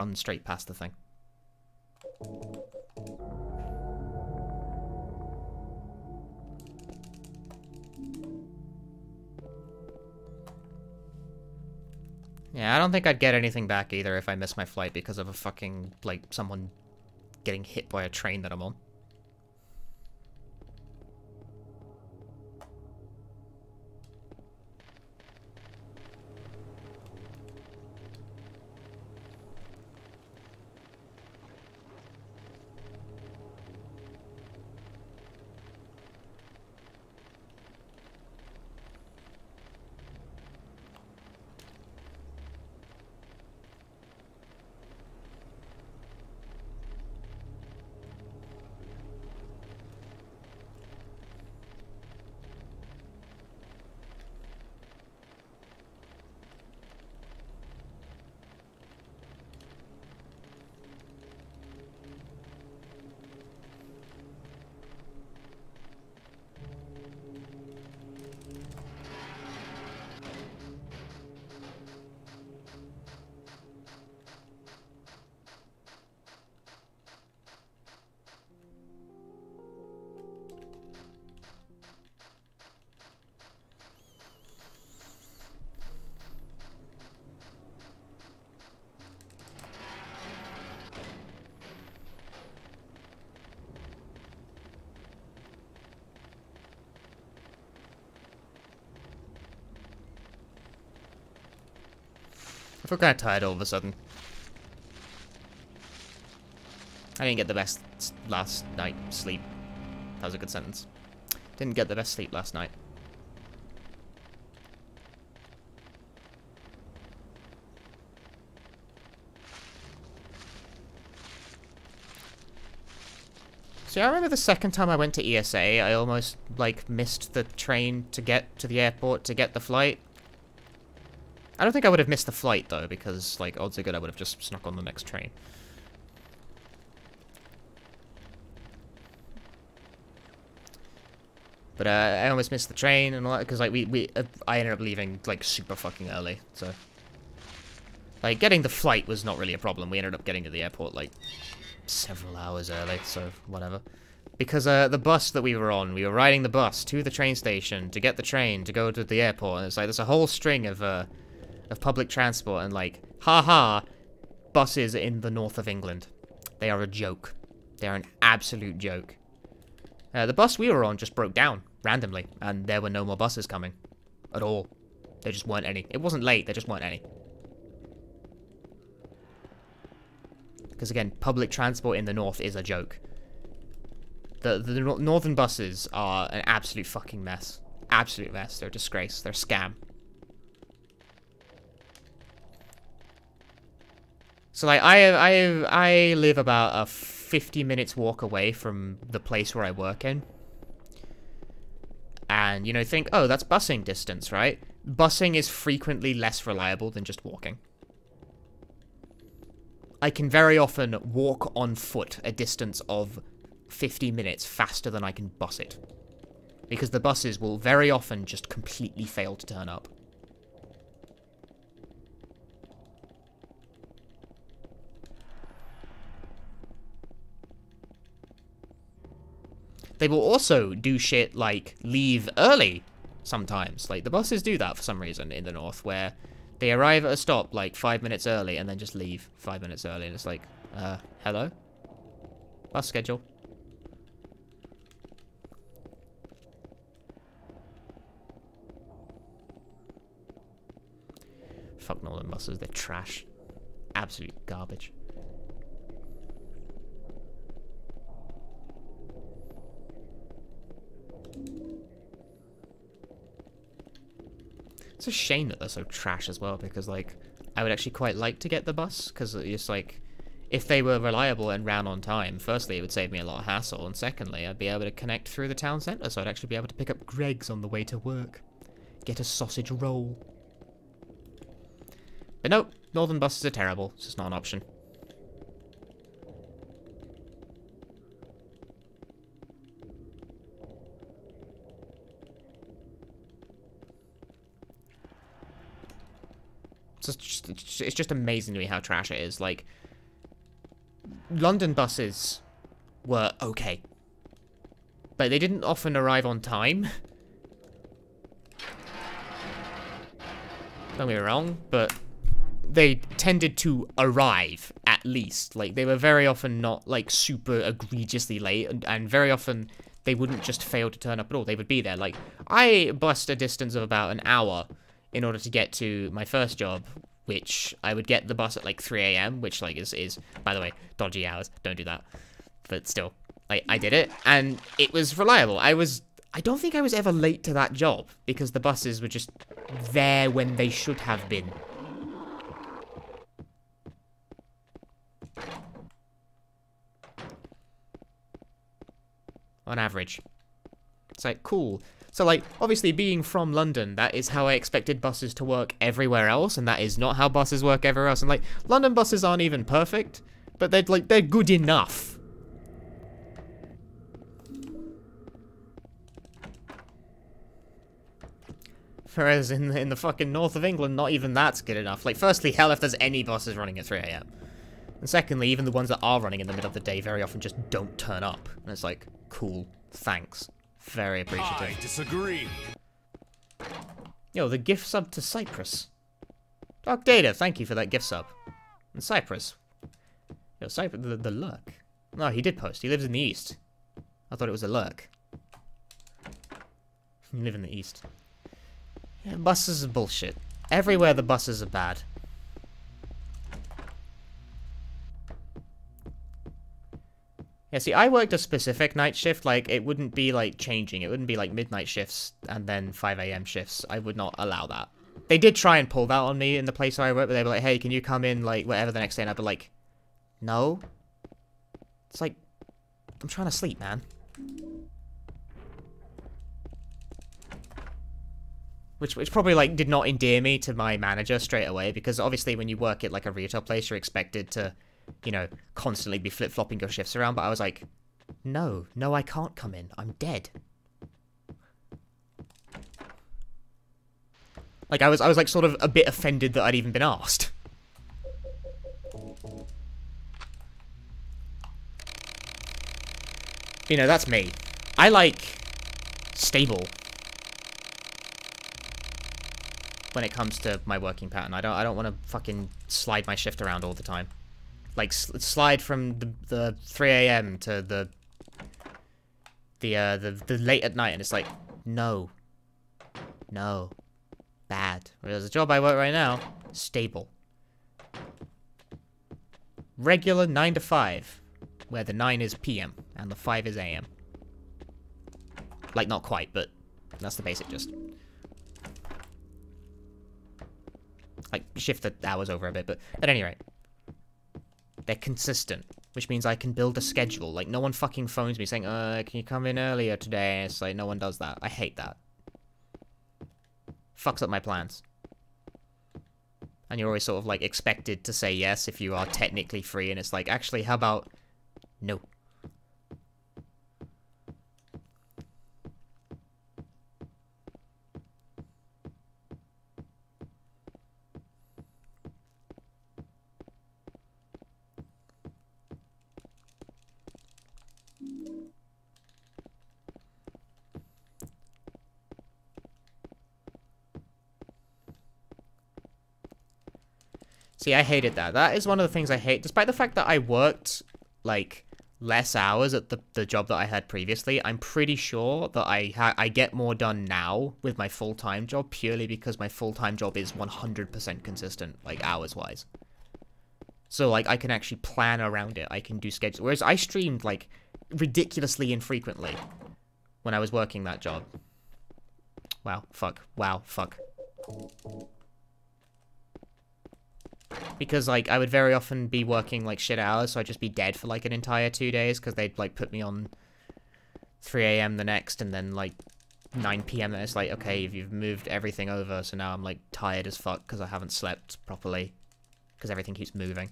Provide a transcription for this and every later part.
run straight past the thing. Yeah, I don't think I'd get anything back either if I miss my flight because of a fucking, like, someone getting hit by a train that I'm on. I feel kind of tired all of a sudden. I didn't get the best last night sleep. That was a good sentence. Didn't get the best sleep last night. See, I remember the second time I went to ESA, I almost, like, missed the train to get to the airport to get the flight. I don't think I would have missed the flight, though, because, like, odds are good I would have just snuck on the next train. But, I almost missed the train and all that, because, like, I ended up leaving, like, super fucking early, so... Like, getting the flight was not really a problem. We ended up getting to the airport, like, several hours early, so whatever. Because, the bus that we were on, we were riding the bus to the train station to get the train to go to the airport, and it's like, there's a whole string of public transport, and like, haha, buses in the north of England. They are a joke. They are an absolute joke. The bus we were on just broke down, randomly, and there were no more buses coming. At all. There just weren't any. It wasn't late, there just weren't any. Because again, public transport in the north is a joke. The northern buses are an absolute fucking mess. Absolute mess. They're a disgrace. They're a scam. So, like, I live about a 50 minutes walk away from the place where I work in. And, you know, think, oh, that's busing distance, right? Busing is frequently less reliable than just walking. I can very often walk on foot a distance of 50 minutes faster than I can bus it. Because the buses will very often just completely fail to turn up. They will also do shit like leave early sometimes. Like, the buses do that for some reason in the north, where they arrive at a stop like 5 minutes early and then just leave 5 minutes early. And it's like, hello? Bus schedule. Fuck northern buses, they're trash. Absolute garbage. It's a shame that they're so trash as well, because, like, I would actually quite like to get the bus, because it's like, if they were reliable and ran on time, firstly, it would save me a lot of hassle, and secondly, I'd be able to connect through the town centre, so I'd actually be able to pick up Greg's on the way to work. Get a sausage roll. But nope, northern buses are terrible. It's just not an option. It's just amazing to me how trash it is. Like, London buses were okay. But they didn't often arrive on time. Don't get me wrong, but they tended to arrive, at least. Like, they were very often not, like, super egregiously late, and very often they wouldn't just fail to turn up at all. They would be there. Like, I bussed a distance of about an hour in order to get to my first job, which I would get the bus at, like, 3 a.m., which, like, is, by the way, dodgy hours. Don't do that. But still, like, I did it, and it was reliable. I don't think I was ever late to that job, because the buses were just there when they should have been. On average. It's like, cool. So, like, obviously being from London, that is how I expected buses to work everywhere else, and that is not how buses work everywhere else. And, like, London buses aren't even perfect, but they're good enough. Whereas in the fucking north of England, not even that's good enough. Like, firstly, hell if there's any buses running at 3 a.m. And secondly, even the ones that are running in the middle of the day very often just don't turn up. And it's like, cool, thanks. Very appreciative. I disagree. Yo, the gift sub to Cyprus. Dark Data, thank you for that gift sub. And Cyprus. Yo, Cyprus, the lurk. No, he did post. He lives in the east. I thought it was a lurk. You live in the east. Yeah, buses are bullshit. Everywhere the buses are bad. Yeah, see, I worked a specific night shift, like, it wouldn't be, like, changing. It wouldn't be, like, midnight shifts and then 5 a.m. shifts. I would not allow that. They did try and pull that on me in the place where I work, but they were like, hey, can you come in, like, whatever the next day? And I'd be like, no. It's like, I'm trying to sleep, man. Which probably, like, did not endear me to my manager straight away, because obviously when you work at, like, a retail place, you're expected to, you know, constantly be flip-flopping your shifts around, but I was like, no, I can't come in. I'm dead. Like, I was like, sort of a bit offended that I'd even been asked. You know, that's me. I like stable when it comes to my working pattern. I don't want to fucking slide my shift around all the time. Like, slide from the 3 a.m. to the late at night, and it's like, no. Bad. Whereas the job I work right now, stable. Regular 9 to 5, where the 9 is PM, and the 5 is AM. Like, not quite, but that's the basic gist. Like, shift the hours over a bit, but at any rate. They're consistent, which means I can build a schedule. Like, no one fucking phones me saying, can you come in earlier today? It's like, no one does that. I hate that. Fucks up my plans. And you're always sort of, like, expected to say yes if you are technically free, and it's like, actually, how about no? See, I hated that. That is one of the things I hate. Despite the fact that I worked, like, less hours at the job that I had previously, I'm pretty sure that I get more done now with my full-time job purely because my full-time job is 100% consistent, like, hours-wise. So, like, I can actually plan around it. I can do schedules. Whereas I streamed, like, ridiculously infrequently when I was working that job. Wow, fuck. Wow, fuck. Because, like, I would very often be working, like, shit hours, so I'd just be dead for, like, an entire 2 days, because they'd, like, put me on 3 a.m. the next, and then, like, 9 p.m. then it's like, okay, you've moved everything over, so now I'm, like, tired as fuck, because I haven't slept properly, because everything keeps moving.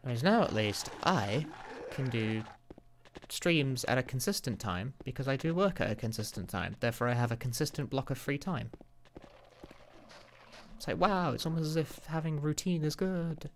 Whereas now, at least, I can do streams at a consistent time because I do work at a consistent time. Therefore, I have a consistent block of free time. It's like, wow, it's almost as if having routine is good.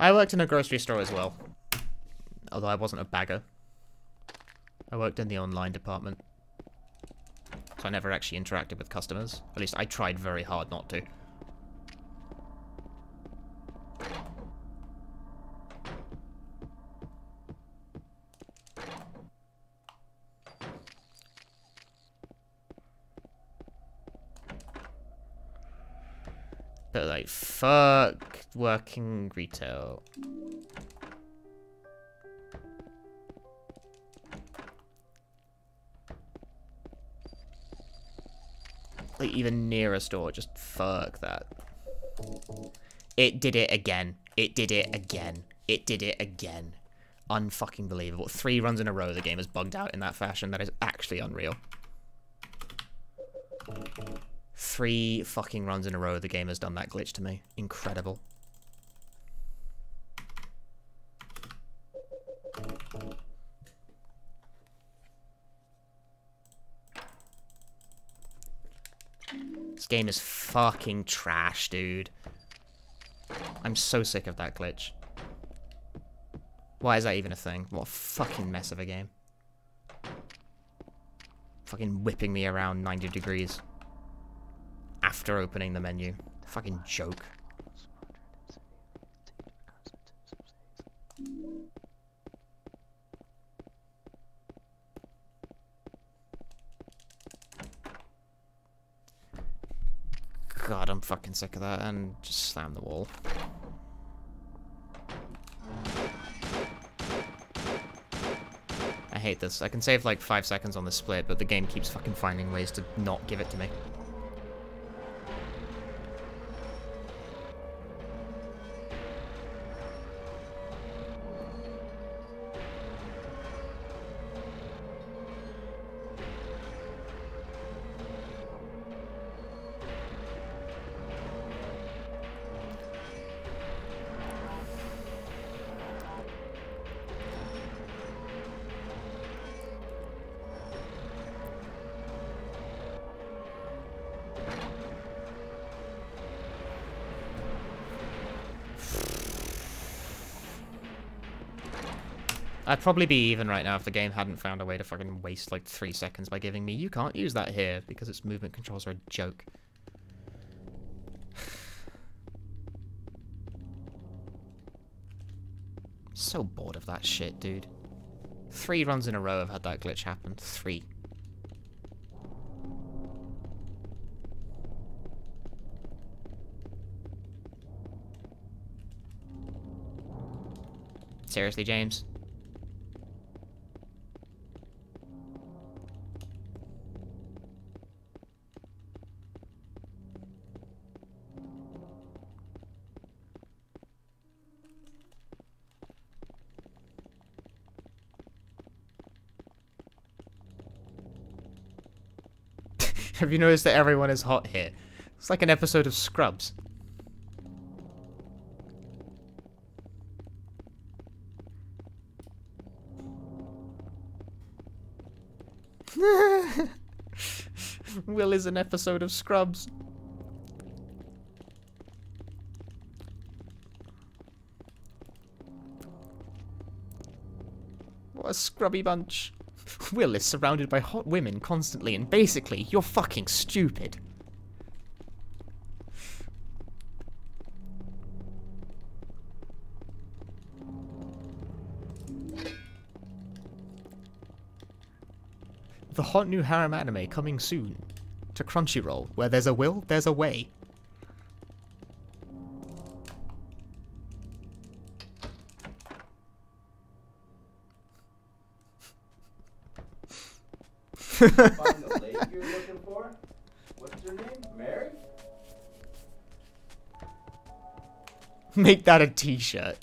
I worked in a grocery store as well, although I wasn't a bagger. I worked in the online department, so I never actually interacted with customers. At least I tried very hard not to. But like, fuck working retail. Like, even near a store, just fuck that. It did it again. It did it again. It did it again. Unfucking believable. 3 runs in a row the game has bugged out in that fashion. That is actually unreal. 3 fucking runs in a row the game has done that glitch to me. Incredible. This game is fucking trash, dude. I'm so sick of that glitch. Why is that even a thing? What a fucking mess of a game. Fucking whipping me around 90 degrees. After opening the menu. Fucking joke. God, I'm fucking sick of that, and just slam the wall. I hate this. I can save like 5 seconds on the split, but the game keeps fucking finding ways to not give it to me. I'd probably be even right now if the game hadn't found a way to fucking waste like 3 seconds by giving me, you can't use that here, because its movement controls are a joke. So bored of that shit, dude. 3 runs in a row have had that glitch happen. 3. Seriously, James? Have you noticed that everyone is hot here? It's like an episode of Scrubs. Will is an episode of Scrubs. What a scrubby bunch. Will is surrounded by hot women constantly, and basically, you're fucking stupid. The hot new harem anime coming soon to Crunchyroll. Where there's a will, there's a way. Find the lady you're looking for? What's her name? Mary? Make that a t-shirt.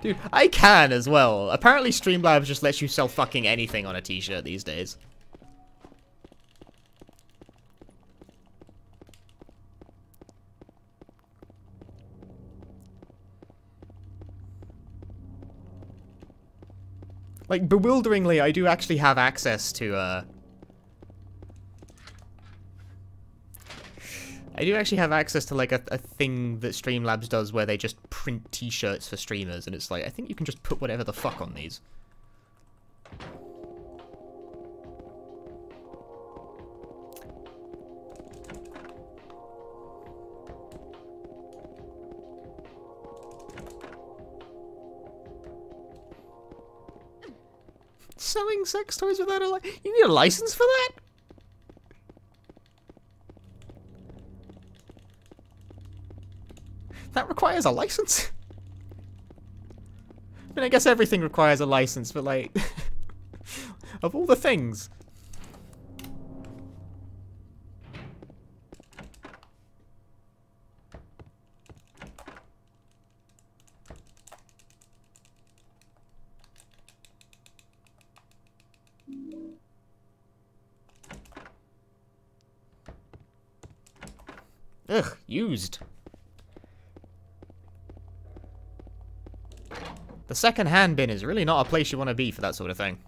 Dude, I can as well. Apparently Streamlabs just lets you sell fucking anything on a t-shirt these days. Like, bewilderingly, I do actually have access to, I do actually have access to, like, a thing that Streamlabs does where they just print t-shirts for streamers, and it's like, I think you can just put whatever the fuck on these. Selling sex toys without a license? You need a license for that? That requires a license? I mean, I guess everything requires a license, but like... of all the things. Ugh, used. The second-hand bin is really not a place you want to be for that sort of thing.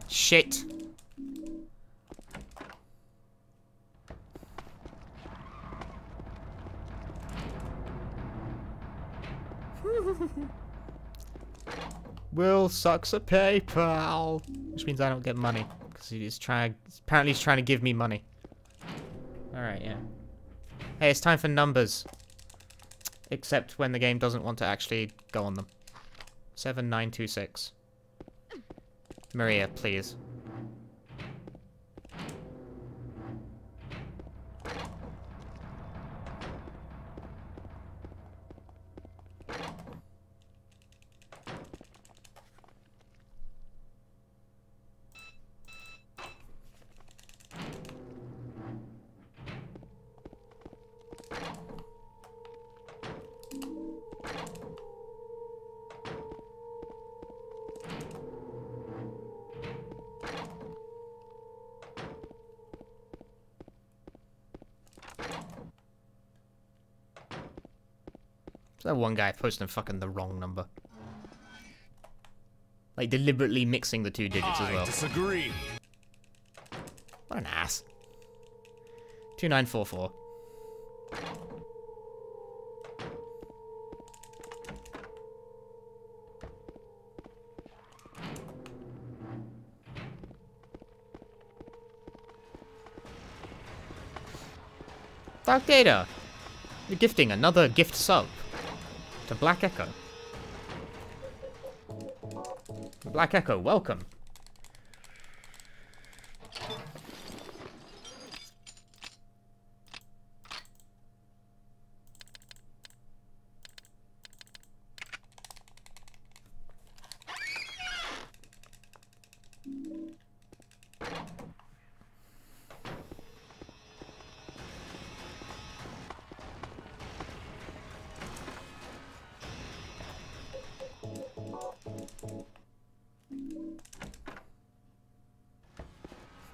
Shit. Will sucks a PayPal, which means I don't get money because he's trying. Apparently, he's trying to give me money. All right, yeah. Hey, it's time for numbers. Except when the game doesn't want to actually go on them. 7926. Maria, please. That one guy posting fucking the wrong number. Like, deliberately mixing the two digits as well. I disagree. What an ass. 2944. Dark Data! You're gifting another gift sub. To Black Echo. Black Echo, welcome.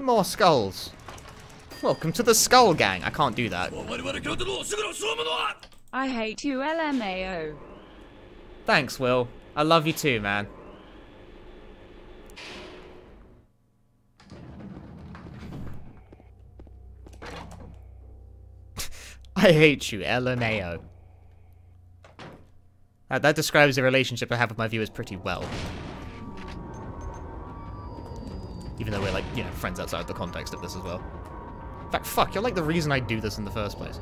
More skulls. Welcome to the Skull Gang. I can't do that. I hate you, LMAO. Thanks, Will. I love you too, man. I hate you, LMAO. That describes the relationship I have with my viewers pretty well. Even though we're, like, you know, friends outside the context of this as well. In fact, fuck, you're like the reason I do this in the first place.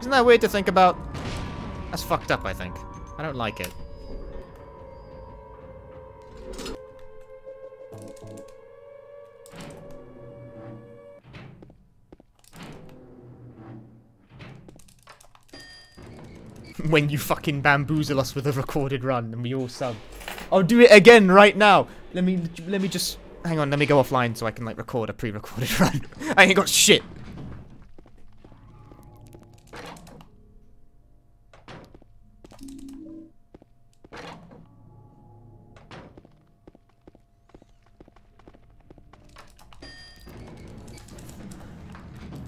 Isn't that weird to think about? That's fucked up, I think. I don't like it. When you fucking bamboozle us with a recorded run and we all sub. I'll do it again right now. Let me just hang on, let me go offline so I can like record a pre-recorded run. I ain't got shit.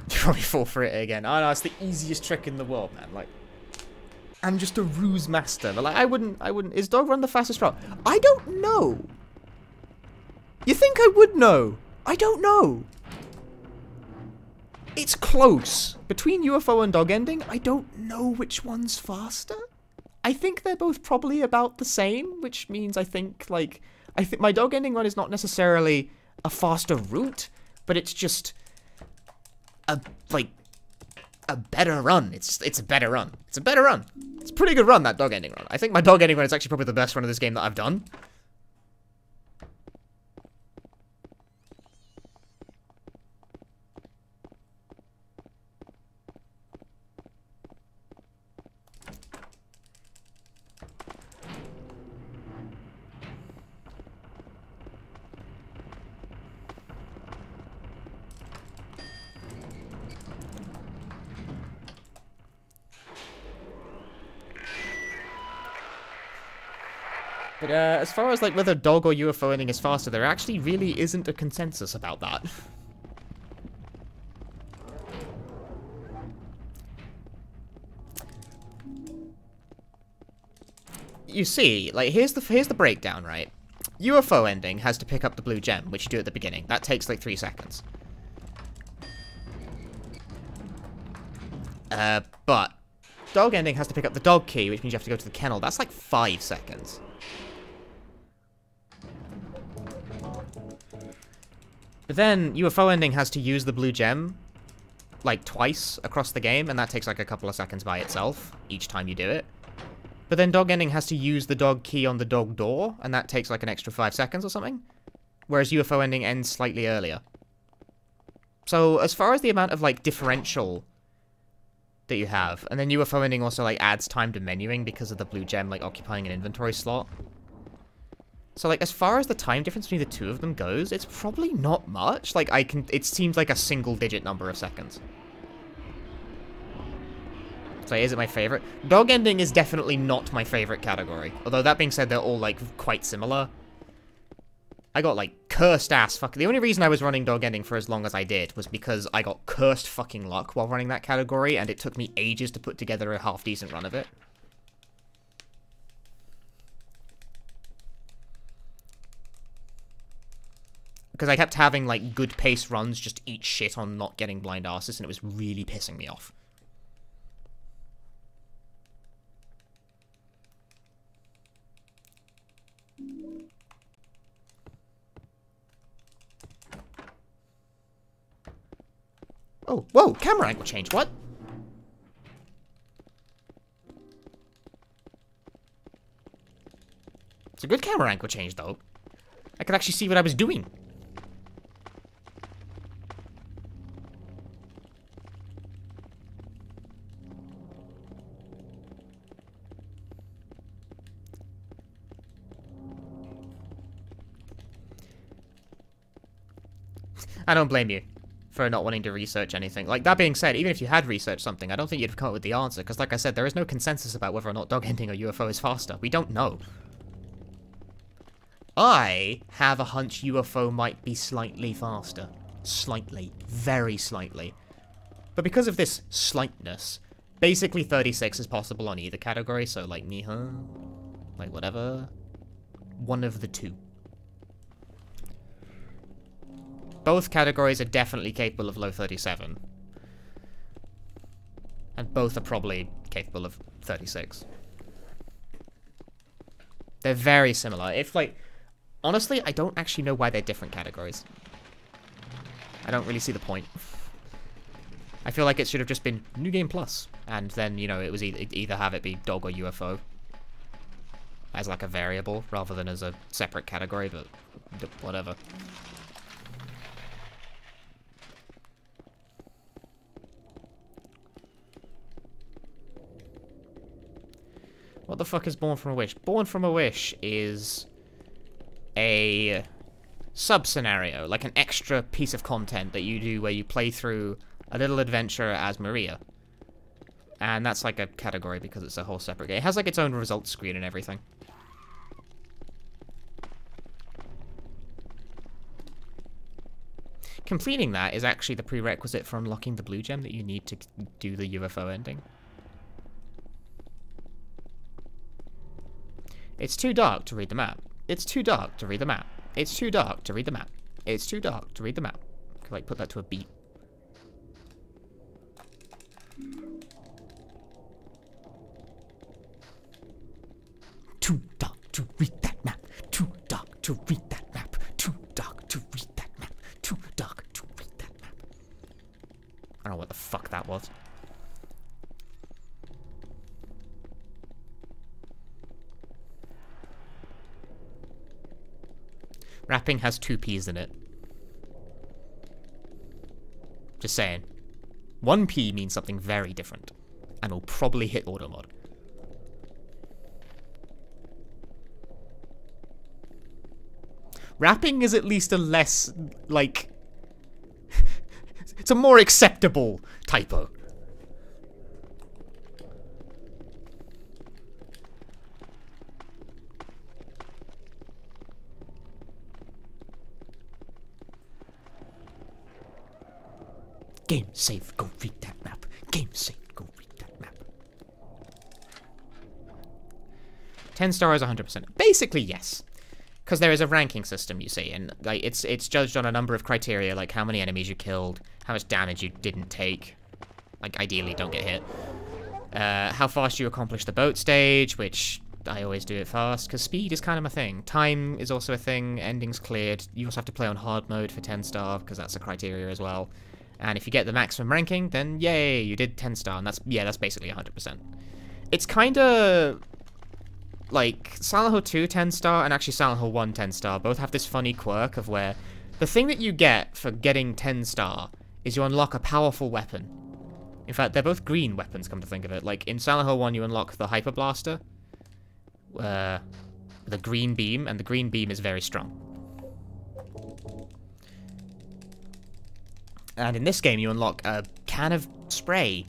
You probably fall for it again. Oh no, it's the easiest trick in the world, man. Like, I'm just a ruse master. But like, I wouldn't. Is dog run the fastest route? I don't know. You think I would know? I don't know. It's close. Between UFO and dog ending, I don't know which one's faster. I think they're both probably about the same, which means I think my dog ending run is not necessarily a faster route, but it's just a better run. It's a better run. It's a better run. It's a pretty good run, that dog ending run. I think my dog ending run is actually probably the best run of this game that I've done. But as far as like whether dog or UFO ending is faster, there actually really isn't a consensus about that. You see, like here's the breakdown, right? UFO ending has to pick up the blue gem, which you do at the beginning. That takes like 3 seconds. But dog ending has to pick up the dog key, which means you have to go to the kennel. That's like 5 seconds. But then UFO ending has to use the blue gem like twice across the game, and that takes like a couple of seconds by itself each time you do it. But then dog ending has to use the dog key on the dog door, and that takes like an extra 5 seconds or something. Whereas UFO ending ends slightly earlier. So as far as the amount of like differential that you have, and then UFO ending also like adds time to menuing because of the blue gem like occupying an inventory slot. So like as far as the time difference between the two of them goes, it's probably not much. Like it seems like a single digit number of seconds. So is it my favorite? Dog ending is definitely not my favorite category. Although that being said, they're all like quite similar. I got like cursed ass fucking... The only reason I was running dog ending for as long as I did was because I got cursed fucking luck while running that category, and it took me ages to put together a half decent run of it. Because I kept having like good pace runs just eat shit on not getting blind asses, and it was really pissing me off. Oh, whoa, camera angle change, what? It's a good camera angle change, though. I could actually see what I was doing. I don't blame you for not wanting to research anything. Like, that being said, even if you had researched something, I don't think you'd have come up with the answer, because like I said, there is no consensus about whether or not dog ending or UFO is faster. We don't know. I have a hunch UFO might be slightly faster. Slightly. Very slightly. But because of this slightness, basically 36 is possible on either category, so like, like whatever. One of the two. Both categories are definitely capable of low 37. And both are probably capable of 36. They're very similar. If, like... Honestly, I don't actually know why they're different categories. I don't really see the point. I feel like it should have just been New Game Plus, and then, you know, it was either have it be dog or UFO as like a variable rather than as a separate category, but whatever. What the fuck is Born from a Wish? Born from a Wish is a sub-scenario, like an extra piece of content that you do where you play through a little adventure as Maria. And that's like a category because it's a whole separate game. It has like its own results screen and everything. Completing that is actually the prerequisite for unlocking the blue gem that you need to do the UFO ending. It's too dark to read the map. It's too dark to read the map. It's too dark to read the map. It's too dark to read the map. Could like put that to a beat. Too dark to read that map. Too dark to read that map. Too dark to read that map. Too dark to read that map. I don't know what the fuck that was. Rapping has 2 P's in it. Just saying. 1 P means something very different. And will probably hit auto mod. Rapping is at least a less, like... it's a more acceptable typo. Game save, go read that map. Game save, go read that map. 10 stars, 100%. Basically, yes. Because there is a ranking system, you see, and like it's judged on a number of criteria, like how many enemies you killed, how much damage you didn't take, like ideally don't get hit, how fast you accomplish the boat stage, which I always do it fast, because speed is kind of my thing. Time is also a thing, endings cleared. You also have to play on hard mode for 10 star, because that's a criteria as well. And if you get the maximum ranking, then yay, you did 10 star, and that's basically 100%. It's kind of like Silent Hill 2 10 star and actually Silent Hill 1 10 star both have this funny quirk of where the thing that you get for getting 10 star is you unlock a powerful weapon. In fact, they're both green weapons, come to think of it. Like in Silent Hill 1 you unlock the Hyper Blaster, the green beam, and the green beam is very strong. And in this game, you unlock a can of spray,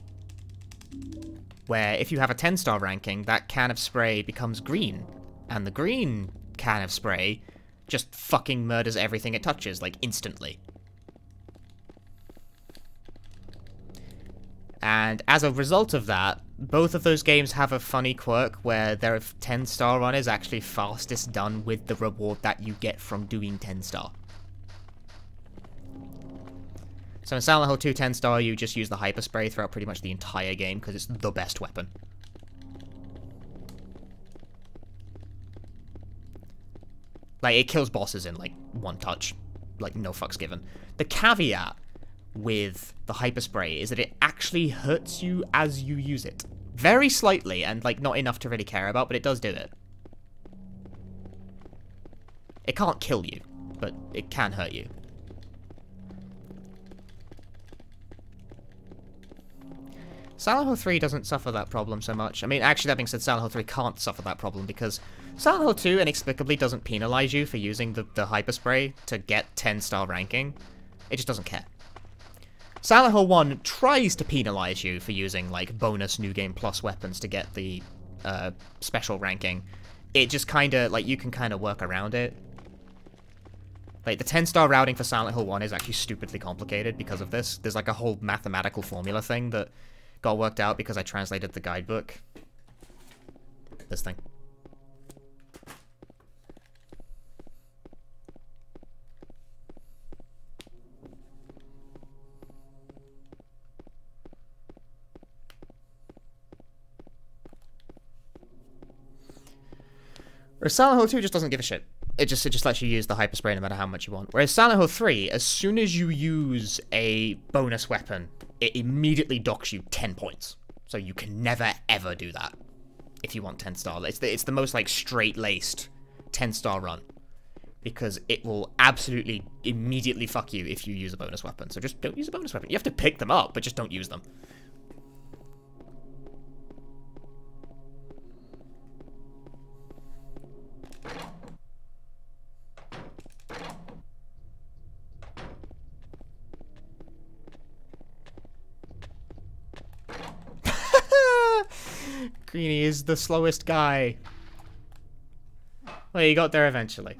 where if you have a 10-star ranking, that can of spray becomes green. And the green can of spray just fucking murders everything it touches, like, instantly. And as a result of that, both of those games have a funny quirk where their 10-star run is actually fastest done with the reward that you get from doing 10-star. So in Silent Hill 2 10-star, you just use the Hyper Spray throughout pretty much the entire game, because it's the best weapon. Like, it kills bosses in, like, 1 touch. Like, no fucks given. The caveat with the Hyper Spray is that it actually hurts you as you use it. Very slightly, and, like, not enough to really care about, but it does do it. It can't kill you, but it can hurt you. Silent Hill 3 doesn't suffer that problem so much. I mean, actually, that being said, Silent Hill 3 can't suffer that problem because Silent Hill 2 inexplicably doesn't penalize you for using the Hyper Spray to get 10-star ranking. It just doesn't care. Silent Hill 1 tries to penalize you for using, like, bonus New Game Plus weapons to get the special ranking. It just kind of, like, you can kind of work around it. Like, the 10-star routing for Silent Hill 1 is actually stupidly complicated because of this. There's, like, a whole mathematical formula thing that got worked out because I translated the guidebook. This thing. Or Silent Hill 2 just doesn't give a shit. It just lets you use the hyperspray no matter how much you want. Whereas Silent Hill 3, as soon as you use a bonus weapon, it immediately docks you 10 points. So you can never, ever do that if you want 10 star. It's the most, like, straight-laced 10-star run. Because it will absolutely immediately fuck you if you use a bonus weapon. So just don't use a bonus weapon. You have to pick them up, but just don't use them. Greenie is the slowest guy. Well, you got there eventually.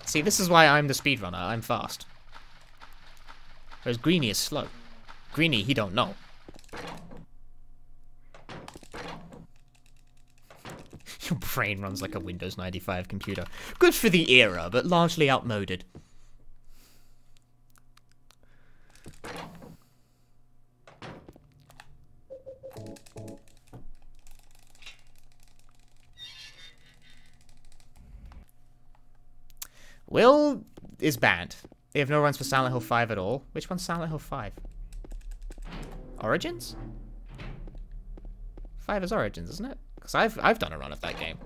See, this is why I'm the speedrunner. I'm fast. Whereas Greenie is slow. Greenie, he don't know. Your brain runs like a Windows 95 computer. Good for the era, but largely outmoded. Will is banned. They have no runs for Silent Hill 5 at all. Which one's Silent Hill 5? Origins? 5 is Origins, isn't it? Because I've done a run of that game.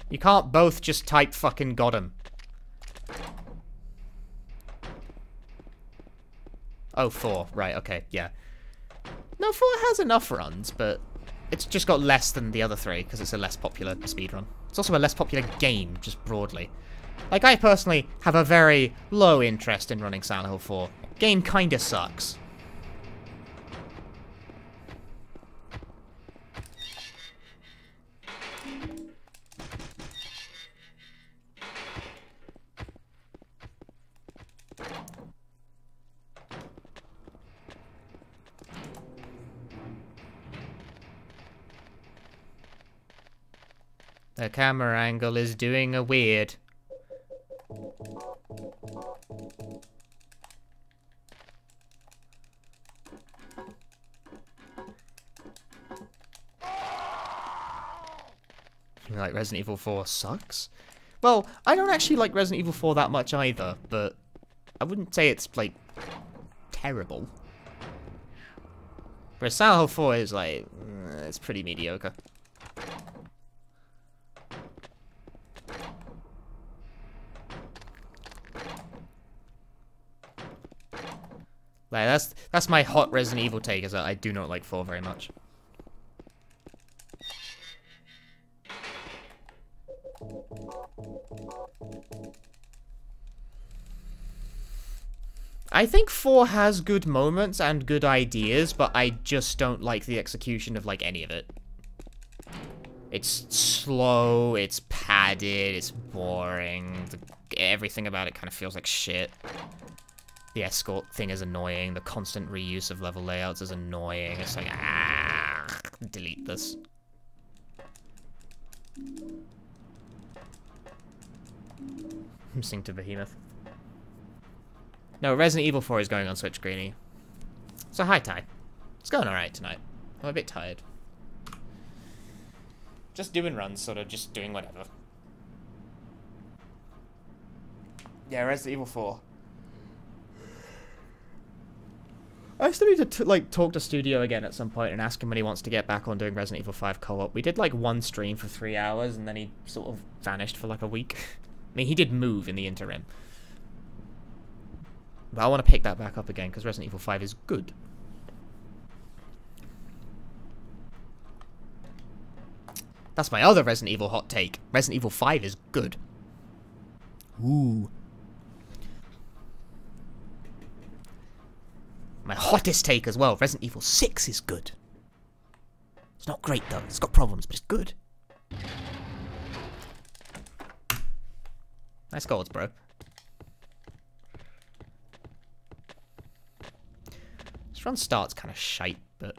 You can't both just type fucking got him. Oh, 4. Right, okay, yeah. No, 4 has enough runs, but it's just got less than the other 3, because it's a less popular speedrun. It's also a less popular game, just broadly. Like, I personally have a very low interest in running Silent Hill 4. Game kinda sucks. The camera angle is doing a weird. Like Resident Evil 4 sucks? Well, I don't actually like Resident Evil 4 that much either, but I wouldn't say it's, like, terrible. Whereas Silent Hill 4 is, like, it's pretty mediocre. Like, that's my hot Resident Evil take, is that I do not like 4 very much. I think 4 has good moments and good ideas, but I just don't like the execution of, like, any of it. It's slow, it's padded, it's boring, everything about it kind of feels like shit. The escort thing is annoying, the constant reuse of level layouts is annoying, it's like, delete this. I'm sing to Behemoth. No, Resident Evil 4 is going on Switch, Greenie. So hi, Ty. It's going alright tonight. I'm a bit tired. Just doing runs, sort of just doing whatever. Yeah, Resident Evil 4. I still need to like talk to Studio again at some point and ask him when he wants to get back on doing Resident Evil 5 co-op. We did like one stream for 3 hours and then he sort of vanished for like a week. I mean, he did move in the interim. But I want to pick that back up again because Resident Evil 5 is good. That's my other Resident Evil hot take. Resident Evil 5 is good. Ooh. My hottest take as well, Resident Evil 6 is good. It's not great though, it's got problems, but it's good. Nice goals, bro. This run starts kind of shite, but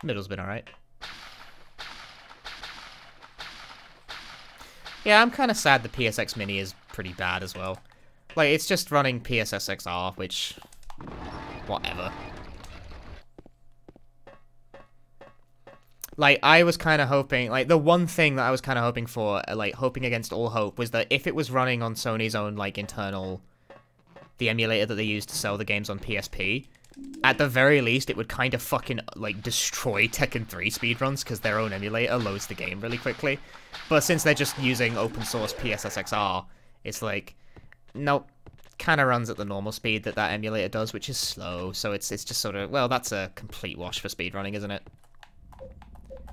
middle's been alright. Yeah, I'm kind of sad the PSX Mini is pretty bad as well. Like, it's just running PSSXR, which whatever. Like, I was kind of hoping, like, the one thing that I was kind of hoping for, like, hoping against all hope, was that if it was running on Sony's own, like, internal, the emulator that they used to sell the games on PSP, at the very least, it would kind of fucking, like, destroy Tekken 3 speedruns, because their own emulator loads the game really quickly. But since they're just using open source PSSXR, it's like, nope, kind of runs at the normal speed that that emulator does, which is slow, so it's just sort of, well, that's a complete wash for speedrunning, isn't it?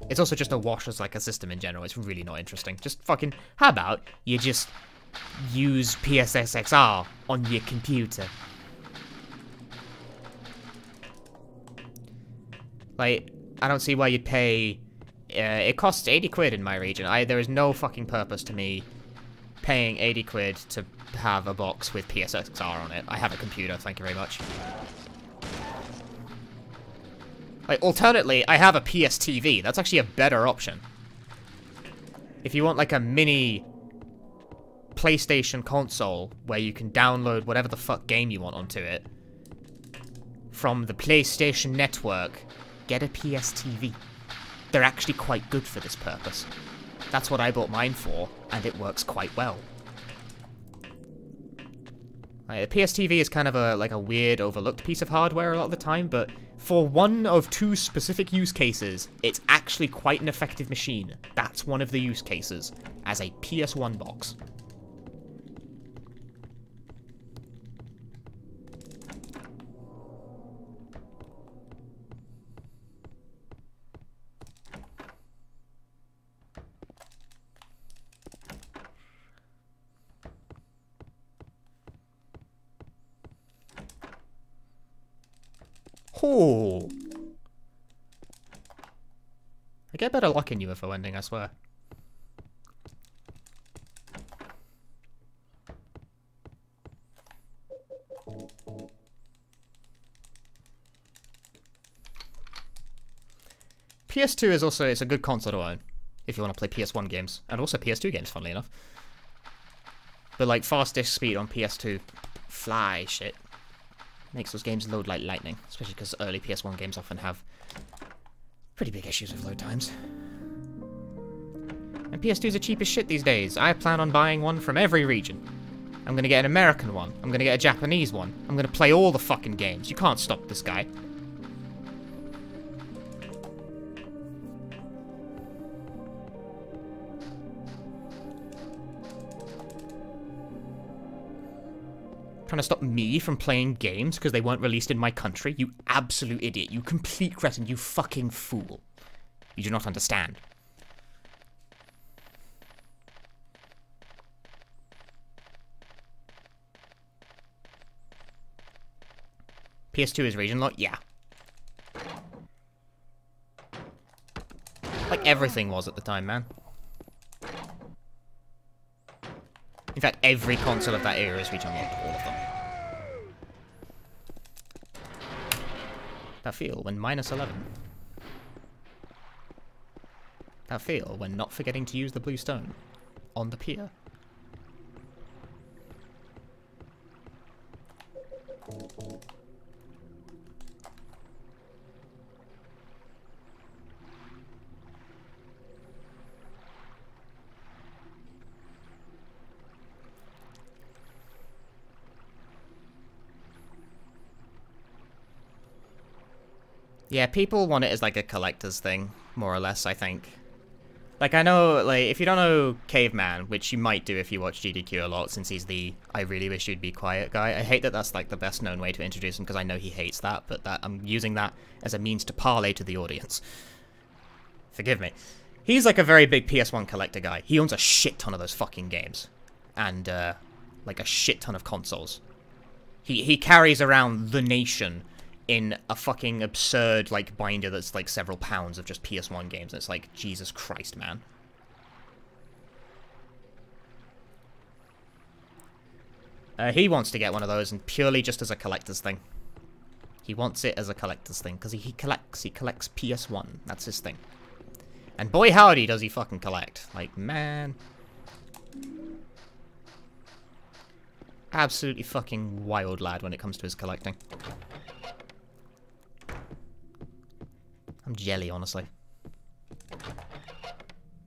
It's also just a wash as, like, a system in general. It's really not interesting. Just fucking... How about you just use PSSXR on your computer? Like, I don't see why you'd pay... it costs 80 quid in my region. There is no fucking purpose to me paying 80 quid to have a box with PSSXR on it. I have a computer, thank you very much. Like, alternately, I have a PS TV. That's actually a better option. If you want, like, a mini PlayStation console where you can download whatever the fuck game you want onto it from the PlayStation Network, get a PS TV. They're actually quite good for this purpose. That's what I bought mine for, and it works quite well. Like, the PS TV is kind of a, like, a weird, overlooked piece of hardware a lot of the time, but for one of two specific use cases, it's actually quite an effective machine. That's one of the use cases, as a PS1 box. Oh. I get better luck in UFO ending, I swear. PS2 is also, it's a good console to own, if you want to play PS1 games, and also PS2 games, funnily enough. But like, fast disk speed on PS2, fly shit. Makes those games load like lightning, especially because early PS1 games often have pretty big issues with load times. And PS2s are cheap as shit these days. I plan on buying one from every region. I'm gonna get an American one. I'm gonna get a Japanese one. I'm gonna play all the fucking games. You can't stop this guy. Trying to stop me from playing games because they weren't released in my country? You absolute idiot. You complete cretin. You fucking fool. You do not understand. PS2 is region lock? Yeah. Like everything was at the time, man. In fact, every console of that era is region locked, all of them. That feel when -11. That feel when not forgetting to use the blue stone on the pier. Yeah, people want it as like a collector's thing, more or less, I think. Like, I know, like, if you don't know Caveman, which you might do if you watch GDQ a lot, since he's the I really wish you'd be quiet guy. I hate that that's, like, the best known way to introduce him, because I know he hates that, but that I'm using that as a means to parlay to the audience. Forgive me. He's, like, a very big PS1 collector guy. He owns a shit ton of those fucking games. And, like, a shit ton of consoles. He carries around the nation in a fucking absurd, like, binder that's, like, several pounds of just PS1 games. And it's like, Jesus Christ, man. He wants to get one of those, and purely just as a collector's thing. He wants it as a collector's thing, because he collects PS1. That's his thing. And boy howdy does he fucking collect. Like, man. Absolutely fucking wild lad when it comes to his collecting. I'm jelly, honestly.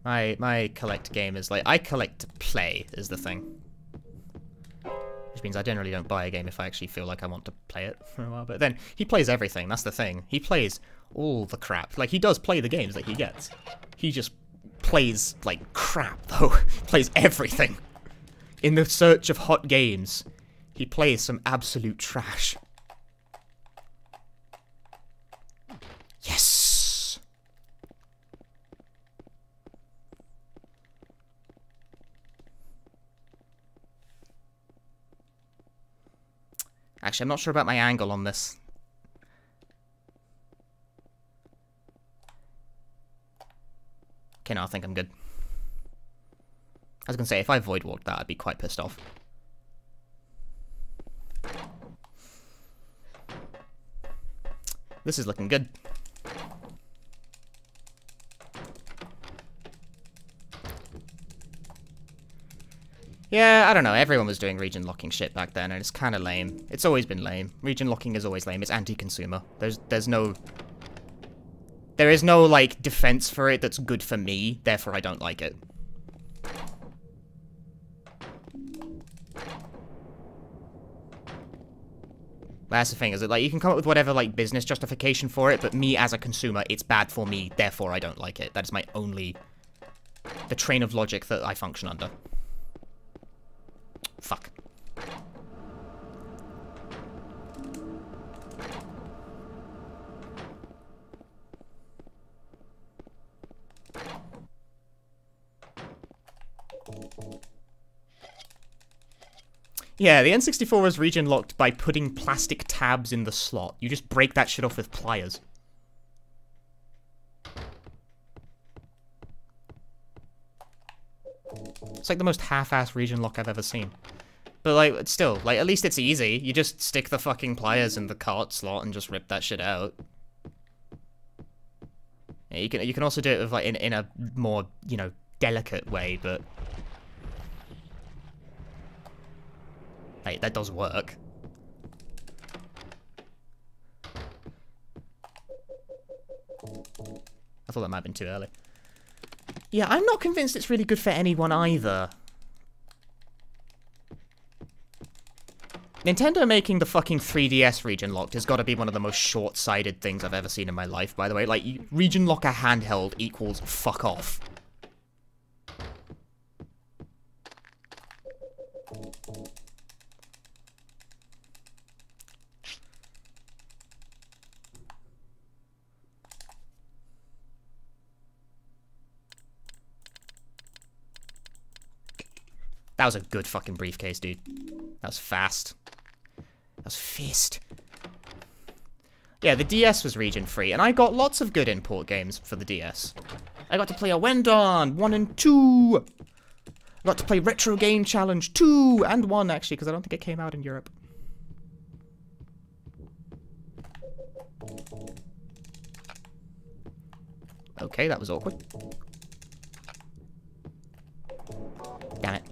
My collect game is like, I collect to play is the thing. Which means I generally don't buy a game if I actually feel like I want to play it for a while. But then, he plays everything, that's the thing. He plays all the crap. Like, he does play the games that he gets. He just plays, like, crap, though. Plays everything. In the search of hot games, he plays some absolute trash. Yes! Actually, I'm not sure about my angle on this. Okay, no, I think I'm good. I was gonna say, if I void walked that, I'd be quite pissed off. This is looking good. Yeah, I don't know, everyone was doing region locking shit back then, and it's kind of lame. It's always been lame. Region locking is always lame. It's anti-consumer. There's no... There is no, like, defense for it that's good for me, therefore I don't like it. That's the thing, is that, like, you can come up with whatever, like, business justification for it, but me as a consumer, it's bad for me, therefore I don't like it. That is my only... the train of logic that I function under. Fuck. Yeah, the N64 was region locked by putting plastic tabs in the slot. You just break that shit off with pliers. It's like the most half-assed region lock I've ever seen. But, like, still, like, at least it's easy. You just stick the fucking pliers in the cart slot and just rip that shit out. Yeah, you can also do it with, like, in a more, you know, delicate way, but... Hey, that does work. I thought that might have been too early. Yeah, I'm not convinced it's really good for anyone either. Nintendo making the fucking 3DS region locked has got to be one of the most short-sighted things I've ever seen in my life, by the way. Like, region lock a handheld equals fuck off. That was a good fucking briefcase, dude. That was fast. That was fist. Yeah, the DS was region free, and I got lots of good import games for the DS. I got to play a Wendon 1 and 2. I got to play Retro Game Challenge 2 and 1, actually, because I don't think it came out in Europe. Okay, that was awkward. Damn it.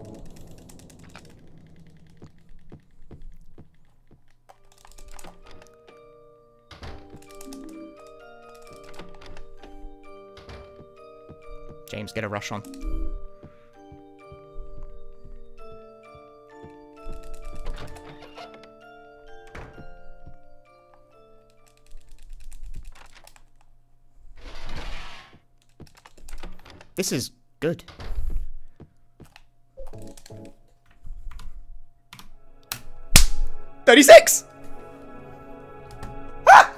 James, get a rush on. This is good. $36! Ah!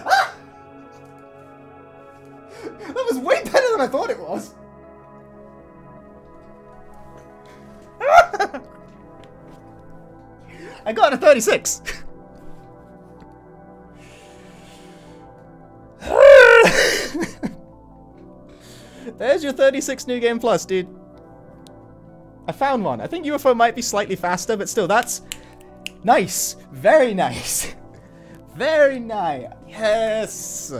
Ah! That was way better than I thought it was. I got a 36. There's your 36 New Game Plus, dude. I found one. I think UFO might be slightly faster, but still, that's nice. Very nice. Very nice. Yes.